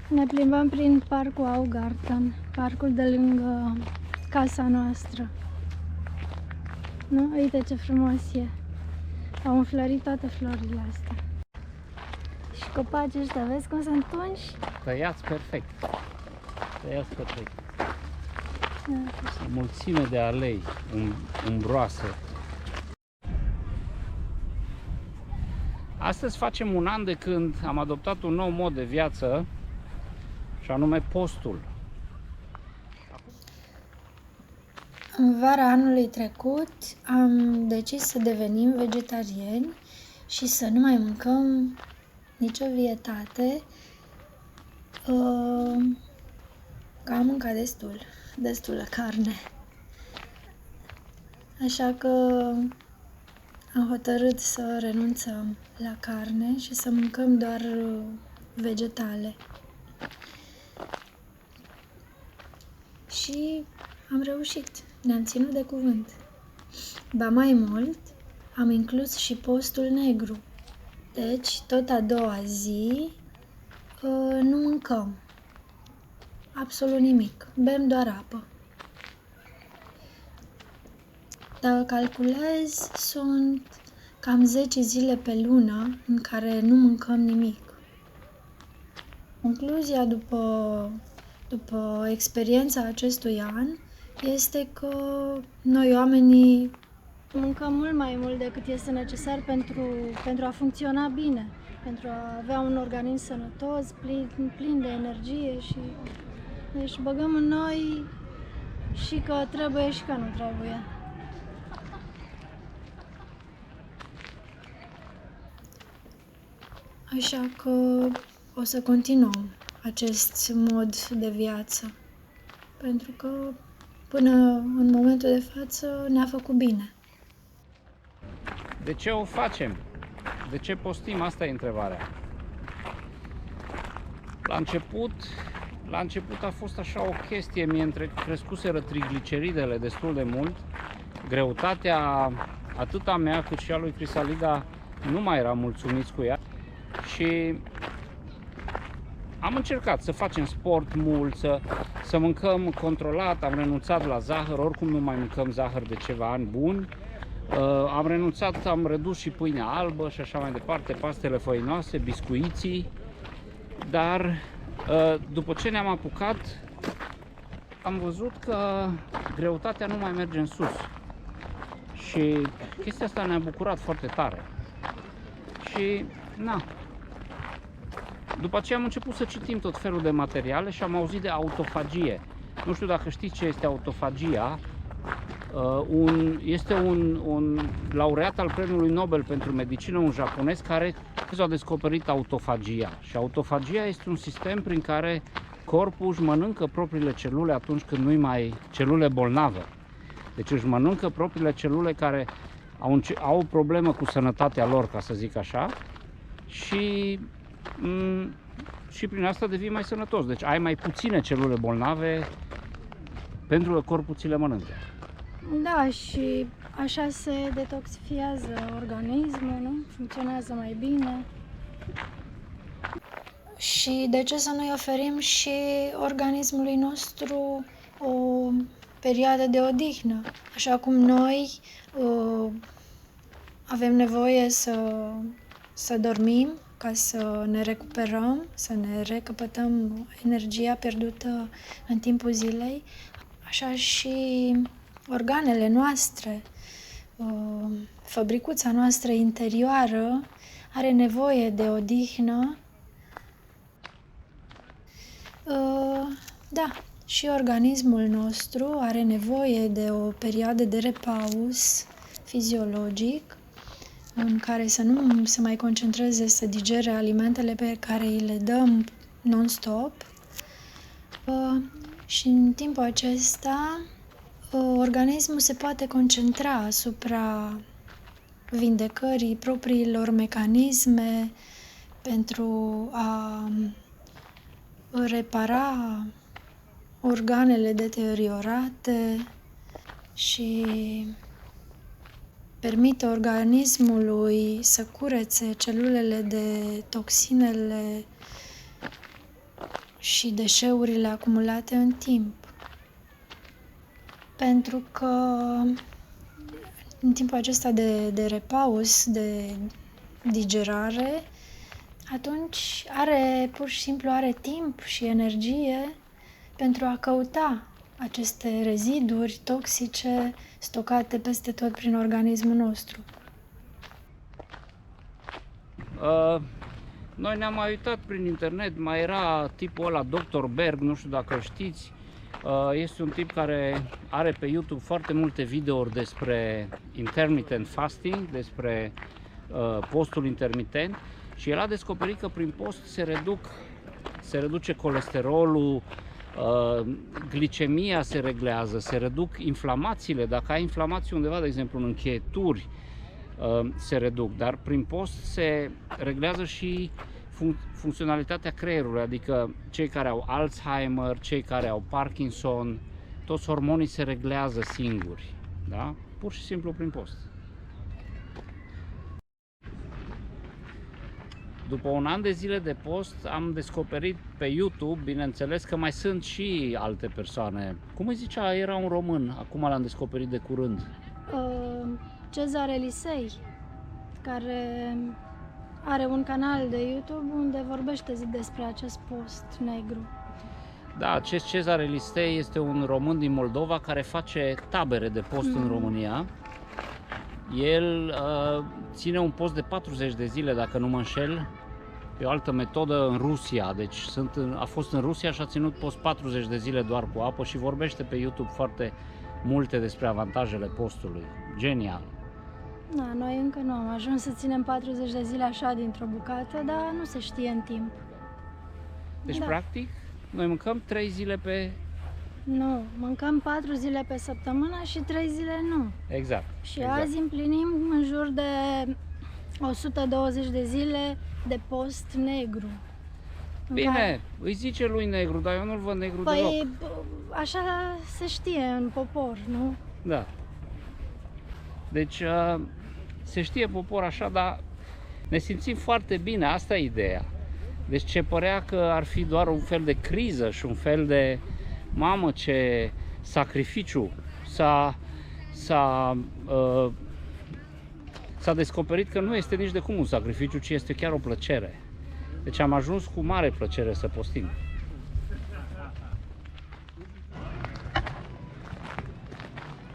Ne plimbăm prin parcul Augarten, parcul de lângă casa noastră. Nu? Uite ce frumos e. Au înflorit toate florile astea. Și copacii ăștia, vezi cum sunt tunși? Tăiați perfect. Tăiați perfect. Da. O mulțime de alei umbroase. Astăzi facem un an de când am adoptat un nou mod de viață, și anume postul. În vara anului trecut am decis să devenim vegetariani și să nu mai mâncăm nicio vietate. Că am mâncat destulă carne. Așa că am hotărât să renunțăm la carne și să mâncăm doar vegetale. Și am reușit, ne-am ținut de cuvânt. Ba mai mult, am inclus și postul negru. Deci, tot a doua zi, nu mâncăm absolut nimic, bem doar apă. Dacă calculez, sunt cam 10 zile pe lună în care nu mâncăm nimic. Concluzia după experiența acestui an este că noi oamenii mâncăm mult mai mult decât este necesar pentru a funcționa bine, pentru a avea un organism sănătos, plin de energie și deci băgăm în noi și că trebuie și că nu trebuie. Așa că o să continuăm acest mod de viață, pentru că până în momentul de față ne-a făcut bine. De ce o facem? De ce postim? Asta e întrebarea. La început a fost așa o chestie, mie crescuseră trigliceridele destul de mult, greutatea atât a mea cât și a lui Crisalida nu mai eram mulțumiți cu ea și am încercat să facem sport mult, să mâncăm controlat, am renunțat la zahăr, oricum nu mai mâncăm zahăr de ceva ani buni. Am renunțat, am redus și pâinea albă și așa mai departe, pastele făinoase, biscuiții, dar după ce ne-am apucat, am văzut că greutatea nu mai merge în sus și chestia asta ne-a bucurat foarte tare. Și după aceea am început să citim tot felul de materiale și am auzit de autofagie. Nu știu dacă știți ce este autofagia. Este un laureat al Premiului Nobel pentru medicină, un japonez, care a descoperit autofagia. Și autofagia este un sistem prin care corpul își mănâncă propriile celule atunci când nu-i mai celule bolnave. Deci își mănâncă propriile celule care au o problemă cu sănătatea lor, ca să zic așa, și prin asta devii mai sănătos. Deci ai mai puține celule bolnave pentru că corpul ți le mănâncă. Da, și așa se detoxifiază organismul, nu? Funcționează mai bine. Și de ce să nu-i oferim și organismului nostru o perioadă de odihnă? Așa cum noi avem nevoie să dormim ca să ne recuperăm, să ne recăpătăm energia pierdută în timpul zilei, așa și organele noastre, fabricuța noastră interioară are nevoie de odihnă. Da, și organismul nostru are nevoie de o perioadă de repaus fiziologic în care să nu se mai concentreze să digere alimentele pe care îi le dăm non-stop. Și în timpul acesta organismul se poate concentra asupra vindecării propriilor mecanisme pentru a repara organele deteriorate și permite organismului să curețe celulele de toxinele și deșeurile acumulate în timp. Pentru că în timpul acesta de repaus, de digerare, atunci pur și simplu are timp și energie pentru a căuta aceste reziduri toxice stocate peste tot prin organismul nostru. Noi ne-am mai uitat prin internet, mai era tipul ăla, Dr. Berg, nu știu dacă îl știți. Este un tip care are pe YouTube foarte multe videouri despre intermittent fasting, despre postul intermitent, și el a descoperit că prin post se reduce colesterolul, glicemia se reglează, se reduc inflamațiile. Dacă ai inflamații undeva, de exemplu în încheieturi, se reduc, dar prin post se reglează și funcționalitatea creierului, adică cei care au Alzheimer, cei care au Parkinson, toți hormonii se reglează singuri, da? Pur și simplu prin post. După un an de zile de post am descoperit pe YouTube, bineînțeles, că mai sunt și alte persoane. Cum îi zicea? Era un român, acum l-am descoperit de curând. Cezar Elisei, care are un canal de YouTube unde vorbește despre acest post negru. Da, acest Cezar Elisei este un român din Moldova care face tabere de post în România. El ține un post de 40 de zile, dacă nu mă înșel, pe o altă metodă în Rusia. Deci a fost în Rusia și a ținut post 40 de zile doar cu apă și vorbește pe YouTube foarte multe despre avantajele postului. Genial! Da, noi încă nu am ajuns să ținem 40 de zile așa dintr-o bucată, dar nu se știe în timp. Deci, practic, noi mâncăm 3 zile pe... Nu, mâncăm 4 zile pe săptămână și 3 zile nu. Exact. Și azi împlinim în jur de 120 de zile de post negru. Bine, îi zice lui negru, dar eu nu-l văd negru deloc. Păi, așa se știe în popor, nu? Da. Deci, se știe popor așa, dar ne simțim foarte bine, asta e ideea. Deci ce părea că ar fi doar un fel de criză și un fel de, mamă, ce sacrificiu, s-a descoperit că nu este nici de cum un sacrificiu, ci este chiar o plăcere. Deci am ajuns cu mare plăcere să postim.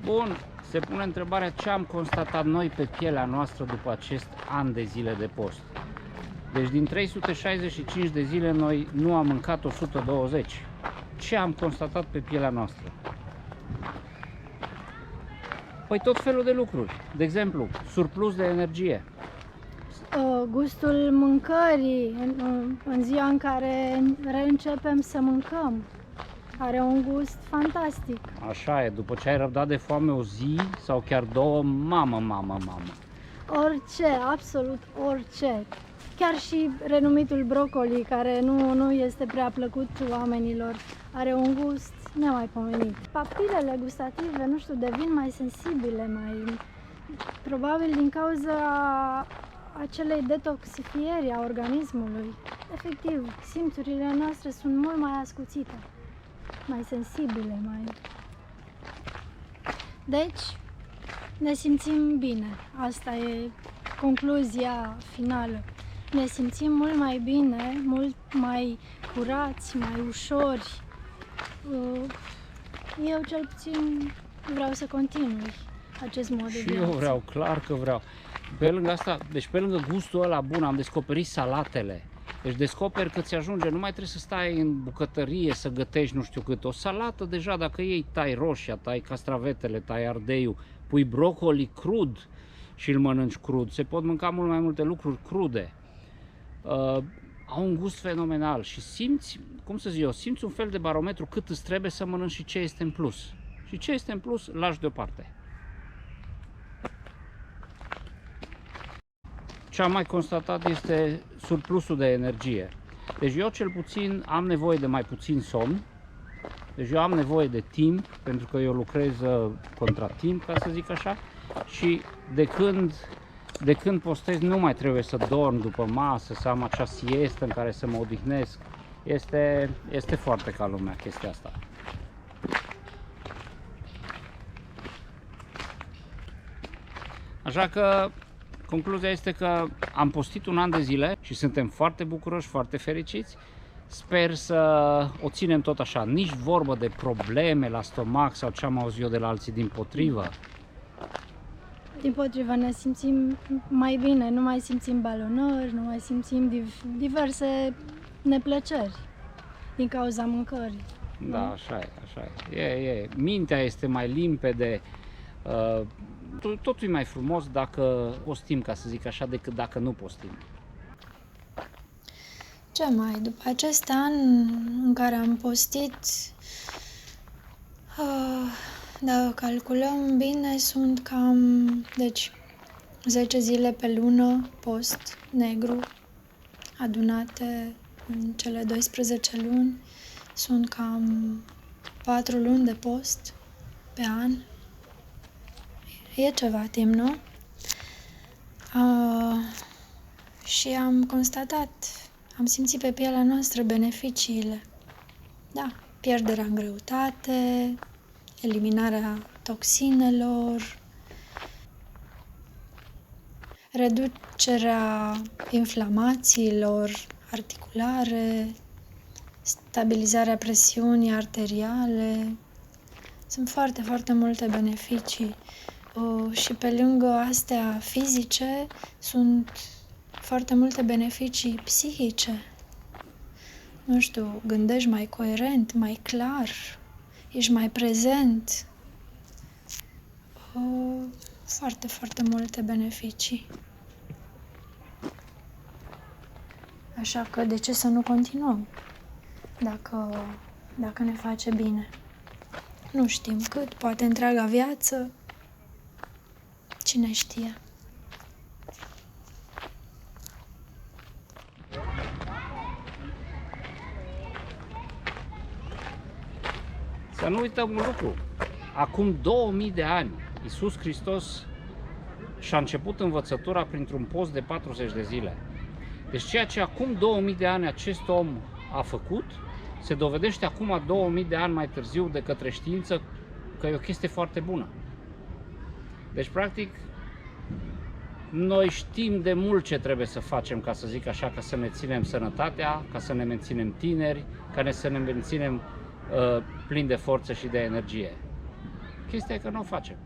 Bun, se pune întrebarea ce am constatat noi pe pielea noastră după acest an de zile de post. Deci din 365 de zile noi nu am mâncat 120. Ce am constatat pe pielea noastră? Păi tot felul de lucruri. De exemplu, surplus de energie. Gustul mâncării în ziua în care reîncepem să mâncăm are un gust fantastic. Așa e, după ce ai răbdat de foame o zi sau chiar două, mamă. Orice, absolut orice. Chiar și renumitul brocoli, care nu este prea plăcut oamenilor, are un gust nemaipomenit. Papilele gustative, nu știu, devin mai sensibile, probabil din cauza acelei detoxifieri a organismului. Efectiv, simțurile noastre sunt mult mai ascuțite, mai sensibile, Deci, ne simțim bine. Asta e concluzia finală. Ne simțim mult mai bine, mult mai curați, mai ușori. Eu cel puțin vreau să continui acest mod de viață. Și eu vreau, clar că vreau. Pe lângă asta, deci pe lângă gustul ăla bun, am descoperit salatele. Deci descoperi că ți ajunge, nu mai trebuie să stai în bucătărie să gătești nu știu cât. O salată deja, dacă iei, tai roșia, tai castravetele, tai ardeiul, pui brocoli crud și îl mănânci crud. Se pot mânca mult mai multe lucruri crude. Au un gust fenomenal și simți, cum să zic eu, simți un fel de barometru cât îți trebuie să mănânci și ce este în plus. Și ce este în plus, lași deoparte. Ce am mai constatat este surplusul de energie. Deci eu cel puțin am nevoie de mai puțin somn. Deci eu am nevoie de timp, pentru că eu lucrez contra timp, ca să zic așa. Și de când postez nu mai trebuie să dorm după masă, să am acea siestă în care să mă odihnesc. Este foarte ca lumea chestia asta. Așa că concluzia este că am postit un an de zile și suntem foarte bucuroși, foarte fericiți. Sper să o ținem tot așa, nici vorbă de probleme la stomac sau ce am auzit eu de la alții, dimpotrivă. Dimpotrivă, ne simțim mai bine, nu mai simțim balonări, nu mai simțim diverse neplăceri din cauza mâncării. Da, așa e, așa e. Mintea este mai limpede, totul e mai frumos dacă postim, ca să zic așa, decât dacă nu postim. Ce mai? După acest an în care am postit, dacă calculăm bine, sunt cam, deci, 10 zile pe lună post negru, adunate în cele 12 luni. Sunt cam 4 luni de post pe an. E ceva timp, nu? Și am constatat, am simțit pe pielea noastră beneficiile. Da, pierderea în greutate, eliminarea toxinelor, reducerea inflamațiilor articulare, stabilizarea presiunii arteriale. Sunt foarte, foarte multe beneficii. Și pe lângă astea fizice, sunt foarte multe beneficii psihice. Nu știu, gândești mai coerent, mai clar, ești mai prezent. Foarte, foarte multe beneficii. Așa că de ce să nu continuăm? Dacă ne face bine. Nu știm cât, poate întreaga viață. Cine știe? Să nu uităm un lucru. Acum 2000 de ani, Iisus Hristos și-a început învățătura printr-un post de 40 de zile. Deci ceea ce acum 2000 de ani acest om a făcut, se dovedește acum 2000 de ani mai târziu de către știință că e o chestie foarte bună. Deci, practic, noi știm de mult ce trebuie să facem, ca să zic așa, ca să ne ținem sănătatea, ca să ne menținem tineri, să ne menținem plini de forță și de energie. Chestia e că nu o facem.